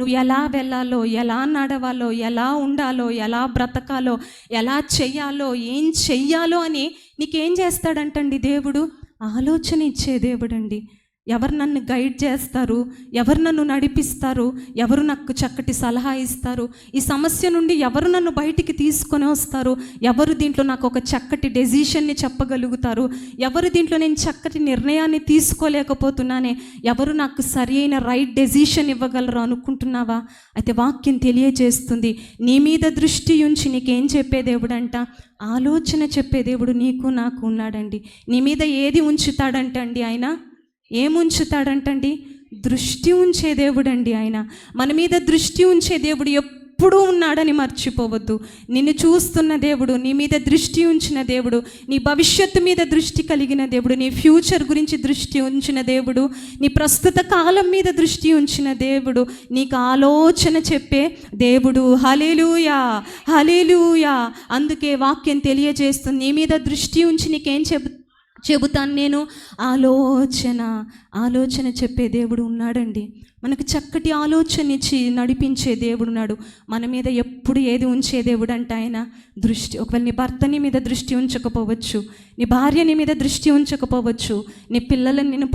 నువ్వు ఎలా వెళ్ళాలో, ఎలా నడవాలో, ఎలా ఉండాలో, ఎలా బ్రతకాలో, ఎలా చెయ్యాలో, ఏం చెయ్యాలో అని నీకేం చేస్తాడంటండి దేవుడు? ఆలోచన ఇచ్చే దేవుడండి. ఎవరు నన్ను గైడ్ చేస్తారు, ఎవరు నన్ను నడిపిస్తారు, ఎవరు నాకు చక్కటి సలహా ఇస్తారు, ఈ సమస్య నుండి ఎవరు నన్ను బయటికి తీసుకొని వస్తారు, ఎవరు దీంట్లో నాకు ఒక చక్కటి డెసిషన్ని చెప్పగలుగుతారు, ఎవరు దీంట్లో నేను చక్కటి నిర్ణయాన్ని తీసుకోలేకపోతున్నానే, ఎవరు నాకు సరి అయిన రైట్ డెసిషన్ ఇవ్వగలరు అనుకుంటున్నావా? అయితే వాక్యం తెలియజేస్తుంది, నీ మీద దృష్టి ఉంచి నీకేం చెప్పే దేవుడంట? ఆలోచన చెప్పే దేవుడు నీకు నాకు ఉన్నాడండి. నీ మీద ఏది ఉంచుతాడంటండి ఆయన? ఏముంచుతాడంటండి? దృష్టి ఉంచే దేవుడండి ఆయన. మన మీద దృష్టి ఉంచే దేవుడు ఎప్పుడూ ఉన్నాడని మర్చిపోవద్దు. నిన్ను చూస్తున్న దేవుడు, నీ మీద దృష్టి ఉంచిన దేవుడు, నీ భవిష్యత్తు మీద దృష్టి కలిగిన దేవుడు, నీ ఫ్యూచర్ గురించి దృష్టి ఉంచిన దేవుడు, నీ ప్రస్తుత కాలం మీద దృష్టి ఉంచిన దేవుడు, నీకు ఆలోచన చెప్పే దేవుడు. హల్లెలూయా, హల్లెలూయా. అందుకే వాక్యం తెలియజేస్తుంది, నీ మీద దృష్టి ఉంచి నీకేం చెబుతాను నేను? ఆలోచన చెప్పే దేవుడు ఉన్నాడండి. మనకు చక్కటి ఆలోచన ఇచ్చి నడిపించే దేవుడు ఉన్నాడు. మన మీద ఎప్పుడు ఏది ఉంచే దేవుడు అంటే ఆయన? దృష్టి. ఒకవేళ నీ భర్త నీ మీద దృష్టి ఉంచకపోవచ్చు, నీ భార్య నీ మీద దృష్టి ఉంచకపోవచ్చు, నీ పిల్లలను నేను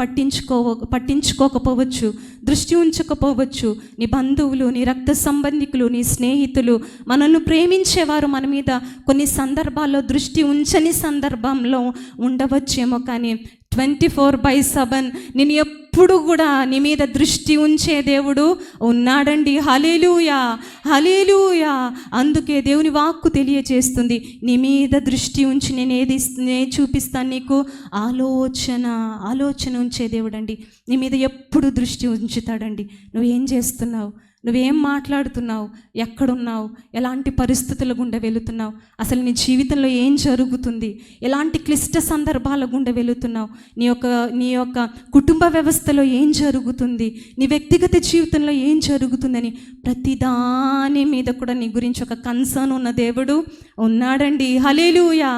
పట్టించుకోకపోవచ్చు, దృష్టి ఉంచకపోవచ్చు, నీ బంధువులు, నీ రక్త సంబంధికులు, నీ స్నేహితులు, మనల్ని ప్రేమించేవారు మన మీద కొన్ని సందర్భాల్లో దృష్టి ఉంచని సందర్భంలో ఉండవచ్చేమో, కానీ 24/7 నేను ఎప్పుడు కూడా నీ మీద దృష్టి ఉంచే దేవుడు ఉన్నాడండి. హల్లెలూయా, హల్లెలూయా. అందుకే దేవుని వాక్కు తెలియజేస్తుంది, నీ మీద దృష్టి ఉంచి నేను చూపిస్తాను నీకు ఆలోచన ఉంచే దేవుడండి. నీ మీద ఎప్పుడు దృష్టి ఉంచుతాడండి. నువ్వేం చేస్తున్నావు? నువ్వేం మాట్లాడుతున్నావు? ఎక్కడున్నావు? ఎలాంటి పరిస్థితుల గుండా వెళుతున్నావు? అసలు నీ జీవితంలో ఏం జరుగుతుంది? ఎలాంటి క్లిష్ట సందర్భాల గుండా వెళుతున్నావు? నీ యొక్క కుటుంబ వ్యవస్థలో ఏం జరుగుతుంది? నీ వ్యక్తిగత జీవితంలో ఏం జరుగుతుందని ప్రతి దాని మీద కూడా నీ గురించి ఒక కన్సర్న్ ఉన్న దేవుడు ఉన్నాడండి. హల్లెలూయా.